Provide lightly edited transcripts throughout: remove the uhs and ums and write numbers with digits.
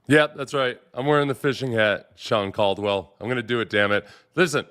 Yeah, that's right. I'm wearing the fishing hat, Sean Caldwell. I'm going to do it, damn it. Listen,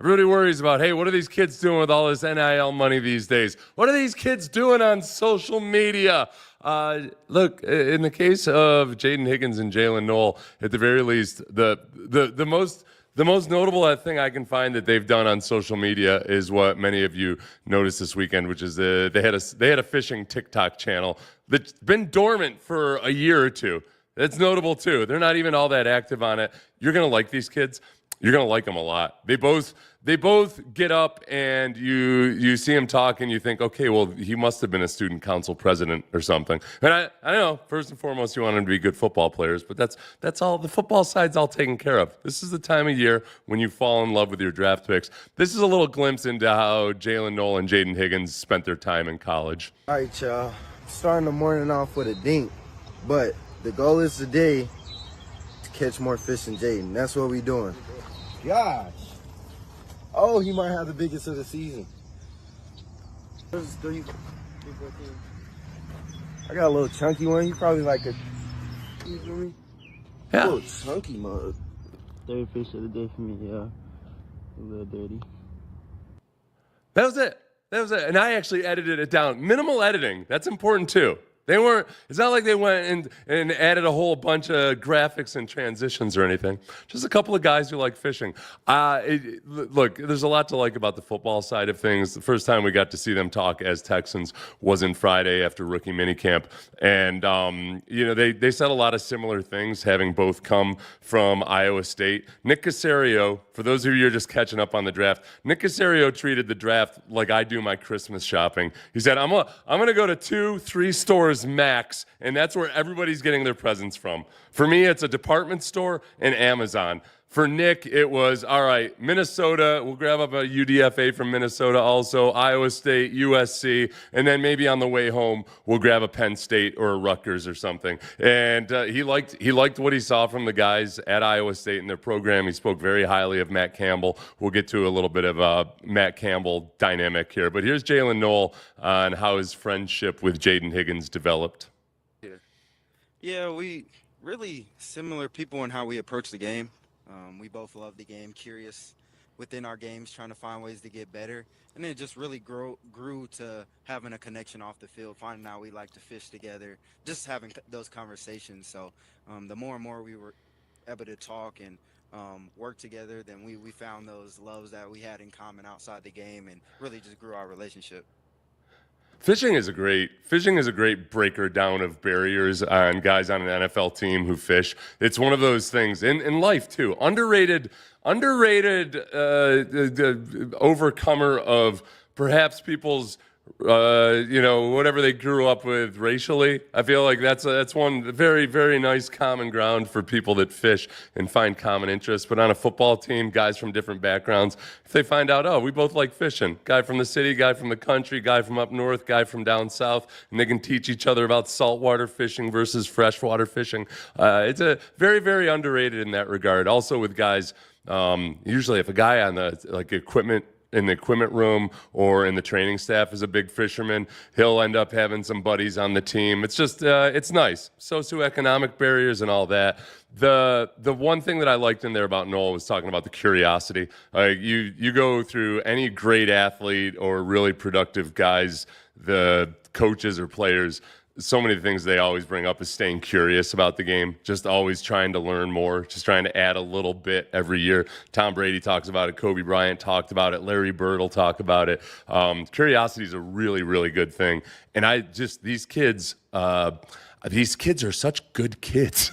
everybody worries about, hey, what are these kids doing with all this NIL money these days? What are these kids doing on social media? Look, in the case of Jayden Higgins and Jalen Noel, at the very least, the most notable thing I can find that they've done on social media is what many of you noticed this weekend, which is they had a fishing TikTok channel that's been dormant for a year or two. That's notable too. They're not even all that active on it. You're gonna like these kids. You're gonna like them a lot. They both get up and you see him talk and you think, okay, well, he must have been a student council president or something. And I know first and foremost you want them to be good football players, but that's all. The football side's all taken care of. This is the time of year when you fall in love with your draft picks. This is a little glimpse into how Jalen Noel and Jayden Higgins spent their time in college. All right, y'all. Starting the morning off with a dink, but the goal is today to catch more fish than Jaydin. That's what we doing. Gosh. Oh, he might have the biggest of the season. I got a little chunky one. He probably like a, you feel me? Yeah. A little chunky mug. Third fish of the day for me, yeah. A little dirty. That was it. And I actually edited it down. Minimal editing. That's important too. It's not like they went and added a whole bunch of graphics and transitions or anything. Just a couple of guys who like fishing. Look, there's a lot to like about the football side of things. The first time we got to see them talk as Texans was in Friday after rookie minicamp. And, they said a lot of similar things, having both come from Iowa State. Nick Caserio, for those of you who are just catching up on the draft, Nick Caserio treated the draft like I do my Christmas shopping. He said, I'm going to go to 2-3 stores max, and that's where everybody's getting their presents from. For me, it's a department store and Amazon. For Nick, it was, all right, Minnesota, we'll grab up a UDFA from Minnesota also, Iowa State, USC, and then maybe on the way home, we'll grab a Penn State or a Rutgers or something. And he liked what he saw from the guys at Iowa State in their program. He spoke very highly of Matt Campbell. We'll get to a little bit of Matt Campbell dynamic here. But here's Jaylin Noel on how his friendship with Jayden Higgins developed. Yeah, we really similar people in how we approach the game. We both love the game, curious within our games, trying to find ways to get better. And then it just really grew to having a connection off the field, finding out we like to fish together, just having those conversations. So the more and more we were able to talk and work together, then we found those loves that we had in common outside the game and really just grew our relationship. Fishing is a great breaker down of barriers on guys on an NFL team who fish. It's one of those things in life too. Underrated overcomer of perhaps people's whatever they grew up with racially. I feel like that's one very, very nice common ground for people that fish and find common interests. But on a football team, guys from different backgrounds, if they find out, oh, we both like fishing, guy from the city, guy from the country, guy from up north, guy from down south, and they can teach each other about saltwater fishing versus freshwater fishing. It's a very, very underrated in that regard. Also with guys, usually if a guy on the equipment in the equipment room or in the training staff is a big fisherman, he'll end up having some buddies on the team. It's just, it's nice. Socioeconomic barriers and all that. The one thing that I liked in there about Noel was talking about the curiosity. You go through any great athlete or really productive guys, the coaches or players, so many things they always bring up is staying curious about the game, just always trying to learn more, just trying to add a little bit every year. Tom Brady talks about it. Kobe Bryant talked about it. Larry Bird will talk about it. Curiosity is a really, really good thing. And these kids are such good kids.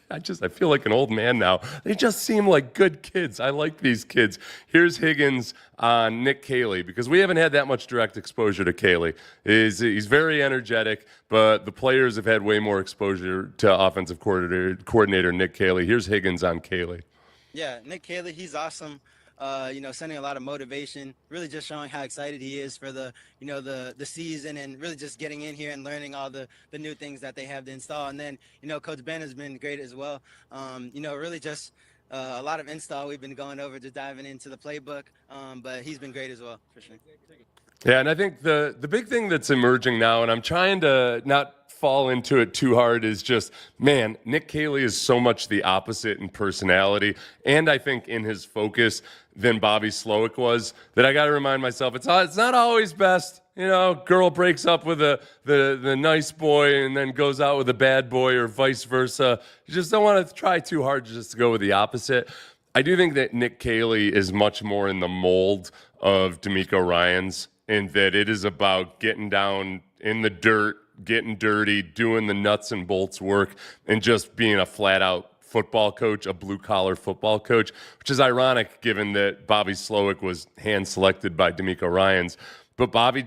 I feel like an old man now. They just seem like good kids. I like these kids. Here's Higgins on Nick Caley, because we haven't had that much direct exposure to Caley. He's very energetic, but the players have had way more exposure to offensive coordinator Nick Caley. Here's Higgins on Caley. Yeah, Nick Caley, he's awesome. Sending a lot of motivation, really just showing how excited he is for the season and really just getting in here and learning all the new things that they have to install. And then, Coach Ben has been great as well. Really just a lot of install we've been going over, just diving into the playbook. But he's been great as well, for sure. Yeah, and I think the big thing that's emerging now, and I'm trying to not fall into it too hard, is just, man, Nick Caley is so much the opposite in personality, and I think in his focus than Bobby Slowick was, that I got to remind myself it's not always best. You know, girl breaks up with the nice boy and then goes out with a bad boy, or vice versa. You just don't want to try too hard just to go with the opposite. I do think that Nick Caley is much more in the mold of D'Amico Ryans, in that it is about getting down in the dirt, getting dirty, doing the nuts and bolts work, and just being a flat-out football coach, a blue-collar football coach, which is ironic given that Bobby Slowick was hand-selected by D'Amico Ryans. But Bobby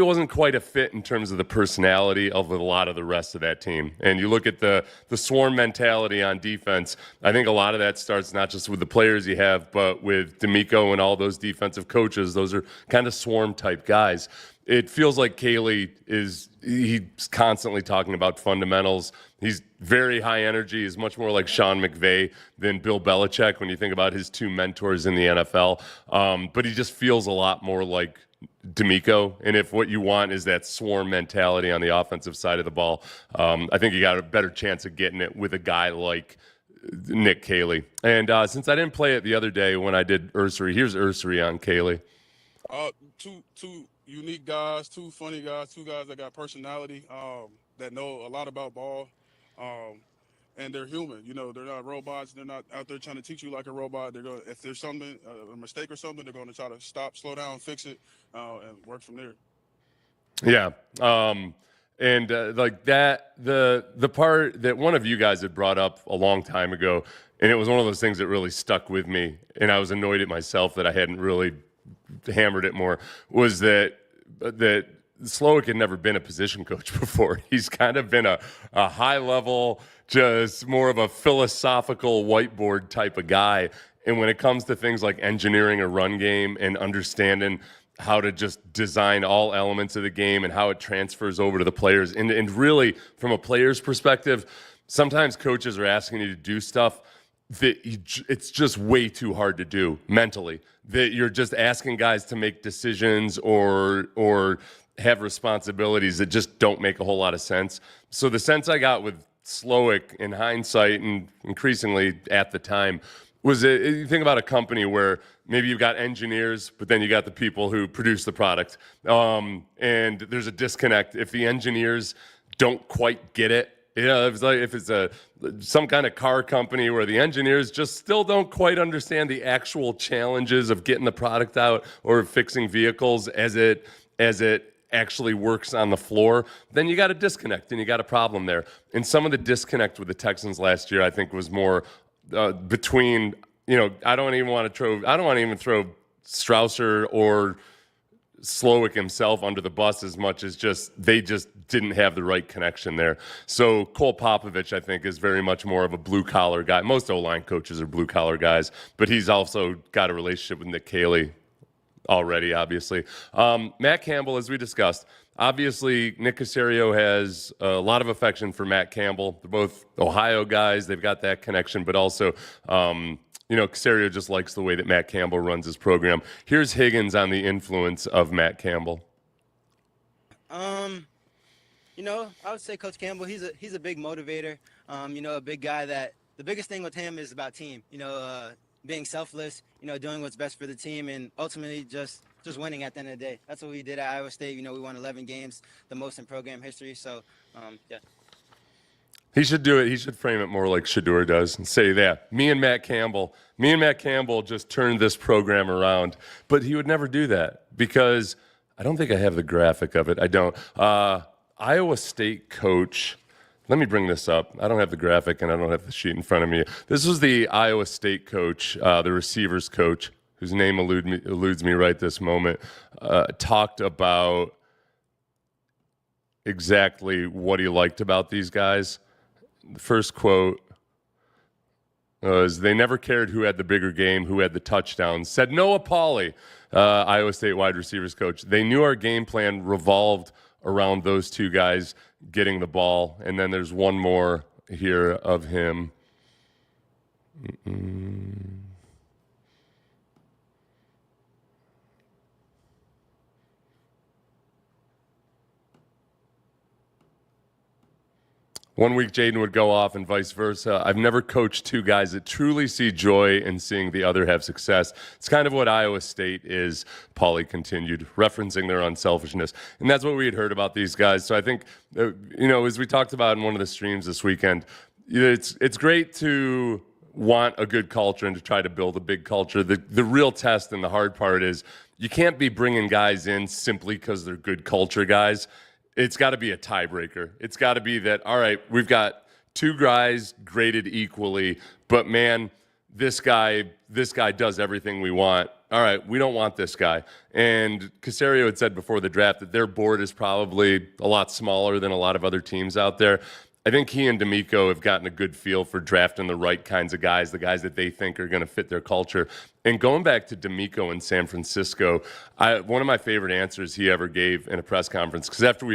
wasn't quite a fit in terms of the personality of a lot of the rest of that team. And you look at the swarm mentality on defense, I think a lot of that starts not just with the players you have, but with D'Amico and all those defensive coaches. Those are kind of swarm-type guys. It feels like Caley he's constantly talking about fundamentals. He's very high energy. He's much more like Sean McVay than Bill Belichick when you think about his two mentors in the NFL. But he just feels a lot more like D'Amico. And if what you want is that swarm mentality on the offensive side of the ball, I think you got a better chance of getting it with a guy like Nick Caley. And since I didn't play it the other day when I did Ersery, here's Ersery on Caley. Two unique guys, two funny guys, two guys that got personality, that know a lot about ball, and they're human. You know, they're not robots. They're not out there trying to teach you like a robot. They're going, if there's something, a mistake or something, they're going to try to stop, slow down, fix it, and work from there. Yeah. Like that, the part that one of you guys had brought up a long time ago, and it was one of those things that really stuck with me, and I was annoyed at myself that I hadn't really hammered it more, was that Slowick had never been a position coach before. He's kind of been a high level, just more of a philosophical whiteboard type of guy. And when it comes to things like engineering a run game and understanding how to just design all elements of the game and how it transfers over to the players, and really from a player's perspective, sometimes coaches are asking you to do stuff that it's just way too hard to do mentally, that you're just asking guys to make decisions or have responsibilities that just don't make a whole lot of sense. So the sense I got with Slowick in hindsight, and increasingly at the time, was that you think about a company where maybe you've got engineers, but then you got the people who produce the product, and there's a disconnect. If the engineers don't quite get it, you know, if it's some kind of car company where the engineers just still don't quite understand the actual challenges of getting the product out or fixing vehicles as it actually works on the floor, then you got a disconnect and you got a problem there. And some of the disconnect with the Texans last year, I think, was more between, you know, I don't even throw Strausser or Slowick himself under the bus as much as they just didn't have the right connection there. So Cole Popavich, I think, is very much more of a blue-collar guy. Most O-line coaches are blue-collar guys, but he's also got a relationship with Nick Caley already, obviously. Matt Campbell, as we discussed, obviously Nick Caserio has a lot of affection for Matt Campbell. They're both Ohio guys. They've got that connection, but also Caserio just likes the way that Matt Campbell runs his program. Here's Higgins on the influence of Matt Campbell. I would say Coach Campbell, he's a big motivator. A big guy that the biggest thing with him is about team. Being selfless, doing what's best for the team, and ultimately just winning at the end of the day. That's what we did at Iowa State. We won 11 games, the most in program history. So, yeah. He should do it. He should frame it more like Shedeur does and say that. Me and Matt Campbell just turned this program around. But he would never do that because I don't think I have the graphic of it. I don't. Iowa State coach. Let me bring this up. I don't have the graphic and I don't have the sheet in front of me. This was the Iowa State coach, the receivers coach, whose name eludes me right this moment, talked about exactly what he liked about these guys. The first quote was, "They never cared who had the bigger game, who had the touchdowns," said Noah Pauley, Iowa State wide receivers coach. "They knew our game plan revolved around those two guys getting the ball." And then there's one more here of him. One week Jaydin would go off and vice versa. I've never coached two guys that truly see joy in seeing the other have success. It's kind of what Iowa State is, Pauly continued, referencing their unselfishness. And that's what we had heard about these guys. So I think, as we talked about in one of the streams this weekend, it's great to want a good culture and to try to build a big culture. The real test and the hard part is you can't be bringing guys in simply because they're good culture guys. It's got to be a tiebreaker. It's got to be that, all right, we've got two guys graded equally, but man, this guy does everything we want. All right, we don't want this guy. And Caserio had said before the draft that their board is probably a lot smaller than a lot of other teams out there. I think he and D'Amico have gotten a good feel for drafting the right kinds of guys, the guys that they think are going to fit their culture. And going back to D'Amico in San Francisco, one of my favorite answers he ever gave in a press conference, because after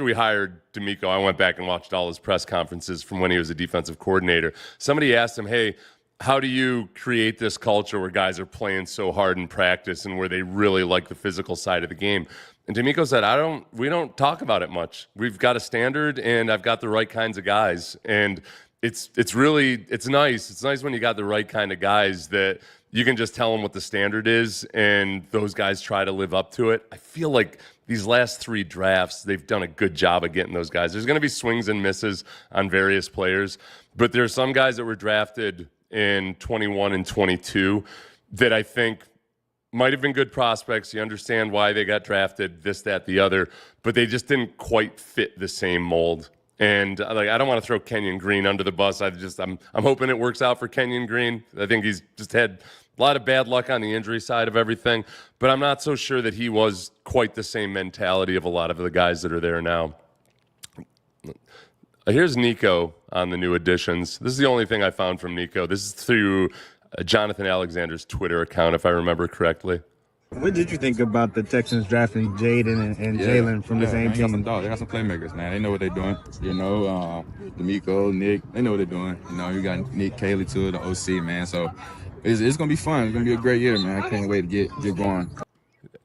we hired D'Amico, I went back and watched all his press conferences from when he was a defensive coordinator. Somebody asked him, hey, how do you create this culture where guys are playing so hard in practice and where they really like the physical side of the game? And D'Amico said, we don't talk about it much. We've got a standard and I've got the right kinds of guys. And it's nice. It's nice when you got the right kind of guys that you can just tell them what the standard is and those guys try to live up to it. I feel like these last three drafts, they've done a good job of getting those guys. There's going to be swings and misses on various players, but there are some guys that were drafted in 21 and 22 that I think might have been good prospects. You understand why they got drafted, this, that, the other, but they just didn't quite fit the same mold. And I don't want to throw Kenyon Green under the bus. I'm hoping it works out for Kenyon Green. I think he's just had a lot of bad luck on the injury side of everything, but I'm not so sure that he was quite the same mentality of a lot of the guys that are there now. Here's Nico on the new additions. This is the only thing I found from Nico. This is through Jonathan Alexander's Twitter account, if I remember correctly. What did you think about the Texans drafting Jaydin and Jaylen from the same They got team? some dogs. They got some playmakers, man. They know what they're doing. D'Amico, Nick, they know what they're doing. You got Nick, Caley too, the OC, man. So it's gonna be fun. It's gonna be a great year, man. I can't wait to get going.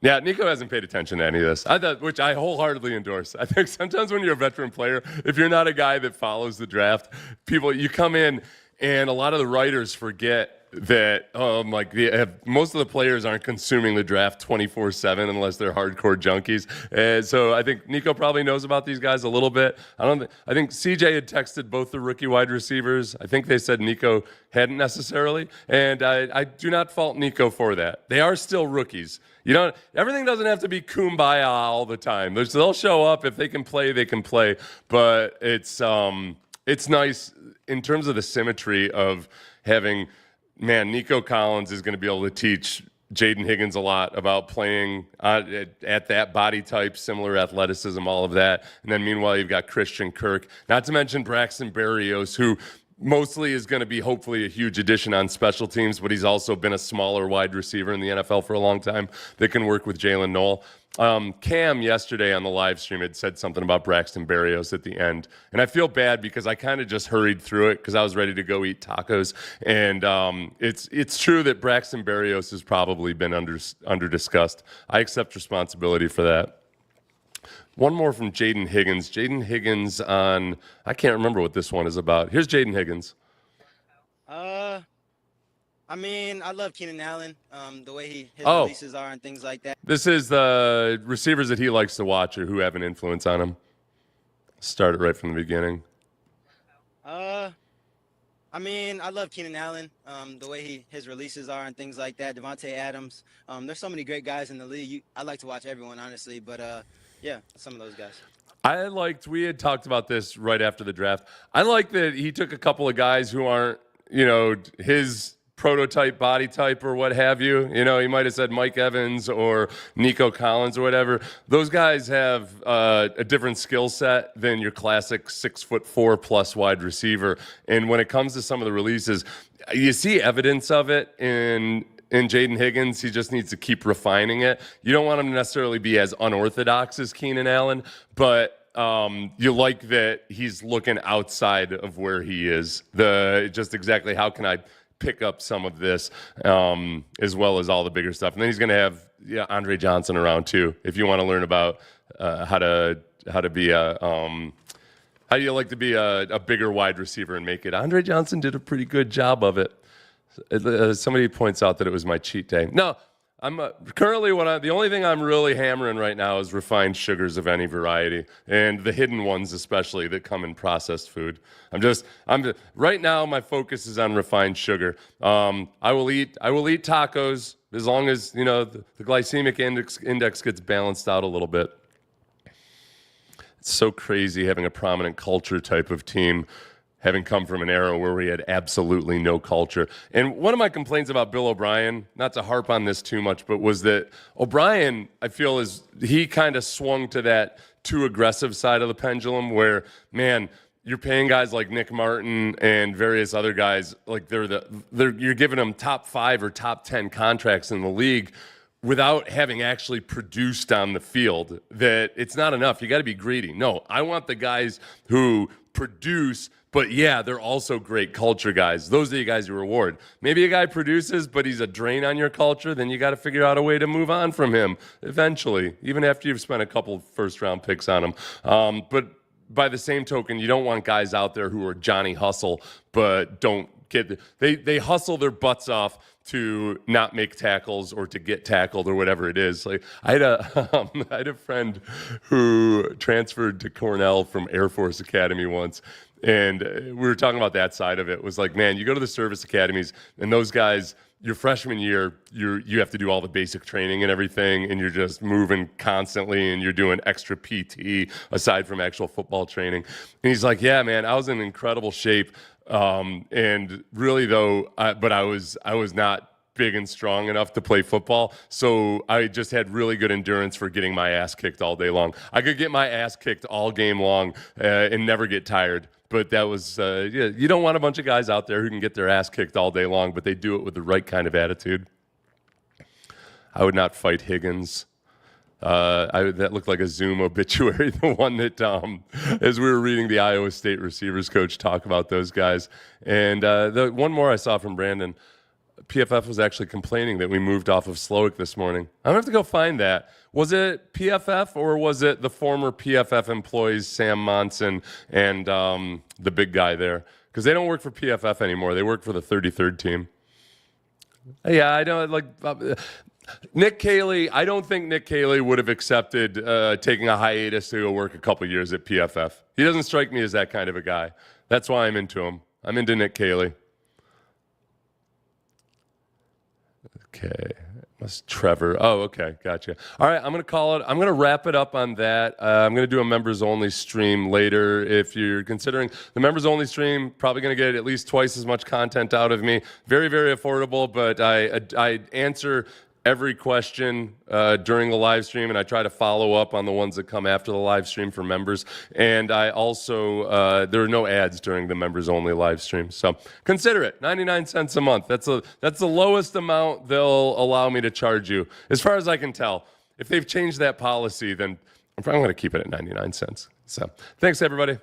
Yeah, Nico hasn't paid attention to any of this, which I wholeheartily endorse. I think sometimes when you're a veteran player, if you're not a guy that follows the draft, you come in and a lot of the writers forget that most of the players aren't consuming the draft 24/7 unless they're hardcore junkies. And so I think Nico probably knows about these guys a little bit. I think CJ had texted both the rookie wide receivers. I think they said Nico hadn't necessarily, and I do not fault Nico for that. They are still rookies. Everything doesn't have to be kumbaya all the time. They'll show up if they can play, they can play. But it's nice in terms of the symmetry of having. Man, Nico Collins is going to be able to teach Jayden Higgins a lot about playing at that body type, similar athleticism, all of that. And then meanwhile, you've got Christian Kirk, not to mention Braxton Berrios, who mostly is going to be hopefully a huge addition on special teams, but he's also been a smaller wide receiver in the NFL for a long time that can work with Jalen Noel. Cam yesterday on the live stream had said something about Braxton Berrios at the end. And I feel bad because I kind of just hurried through it because I was ready to go eat tacos. And it's true that Braxton Berrios has probably been under discussed. I accept responsibility for that. One more from Jayden Higgins. Jayden Higgins on, I can't remember what this one is about. Here's Jayden Higgins. I love Keenan Allen, the way his releases are and things like that. This is the receivers that he likes to watch or who have an influence on him. Start it right from the beginning. I love Keenan Allen, the way his releases are and things like that. Devontae Adams. There's so many great guys in the league. I like to watch everyone, honestly, but yeah, some of those guys. We had talked about this right after the draft. I like that he took a couple of guys who aren't, his prototype body type or what have you. He might have said Mike Evans or Nico Collins or whatever. Those guys have a different skill set than your classic 6'4+ wide receiver. And when it comes to some of the releases, you see evidence of it in Jayden Higgins. He just needs to keep refining it. You don't want him to necessarily be as unorthodox as Keenan Allen, but you like that he's looking outside of where he is. Just exactly how can I pick up some of this as well as all the bigger stuff. And then he's going to have Andre Johnson around too, if you want to learn about how to be a How do you like to be a bigger wide receiver and make it? Andre Johnson did a pretty good job of it. Somebody points out that it was my cheat day. No, I'm currently the only thing I'm really hammering right now is refined sugars of any variety, and the hidden ones especially that come in processed food. Right now my focus is on refined sugar. I will eat tacos as long as the glycemic index gets balanced out a little bit. It's so crazy having a prominent culture type of team, having come from an era where we had absolutely no culture. And one of my complaints about Bill O'Brien, not to harp on this too much, but was that O'Brien, I feel, he kind of swung to that too aggressive side of the pendulum where, man, you're paying guys like Nick Martin and various other guys like you're giving them top 5 or top 10 contracts in the league without having actually produced on the field. That it's not enough. You got to be greedy. No, I want the guys who produce, but yeah, they're also great culture guys. Those are the guys you reward. Maybe a guy produces, but he's a drain on your culture, then you got to figure out a way to move on from him eventually, even after you've spent a couple first-round picks on him. But by the same token, you don't want guys out there who are Johnny Hustle, but don't get they hustle their butts off to not make tackles or to get tackled or whatever it is. Like I had a friend who transferred to Cornell from Air Force Academy once, and we were talking about that side of it. It was like, man, you go to the service academies, and those guys, your freshman year, you have to do all the basic training and everything, and you're just moving constantly, and you're doing extra PT aside from actual football training. And he's like, yeah, man, I was in incredible shape. And really though, but I was not big and strong enough to play football. So I just had really good endurance for getting my ass kicked all day long. I could get my ass kicked all game long and never get tired. But that was, you don't want a bunch of guys out there who can get their ass kicked all day long, but they do it with the right kind of attitude. I would not fight Higgins. That looked like a Zoom obituary, the one that, as we were reading the Iowa State receivers coach talk about those guys. And the one more I saw from Brandon, PFF was actually complaining that we moved off of Slowick this morning. I'm going to have to go find that. Was it PFF or was it the former PFF employees, Sam Monson and the big guy there? Because they don't work for PFF anymore. They work for the 33rd team. Yeah, I know. Nick Caley, I don't think Nick Caley would have accepted taking a hiatus to go work a couple years at PFF. He doesn't strike me as that kind of a guy. That's why I'm into him. I'm into Nick Caley. Okay. Trevor. Oh, okay. Gotcha. All right. I'm going to call it. I'm going to wrap it up on that. I'm going to do a members only stream later. If you're considering the members only stream, probably going to get at least twice as much content out of me. Very, very affordable, but I answer every question during the live stream, and I try to follow up on the ones that come after the live stream for members. And I also, there are no ads during the members only live stream. So consider it, 99 cents a month. That's the lowest amount they'll allow me to charge you. As far as I can tell, if they've changed that policy, then I'm probably going to keep it at 99 cents. So thanks, everybody.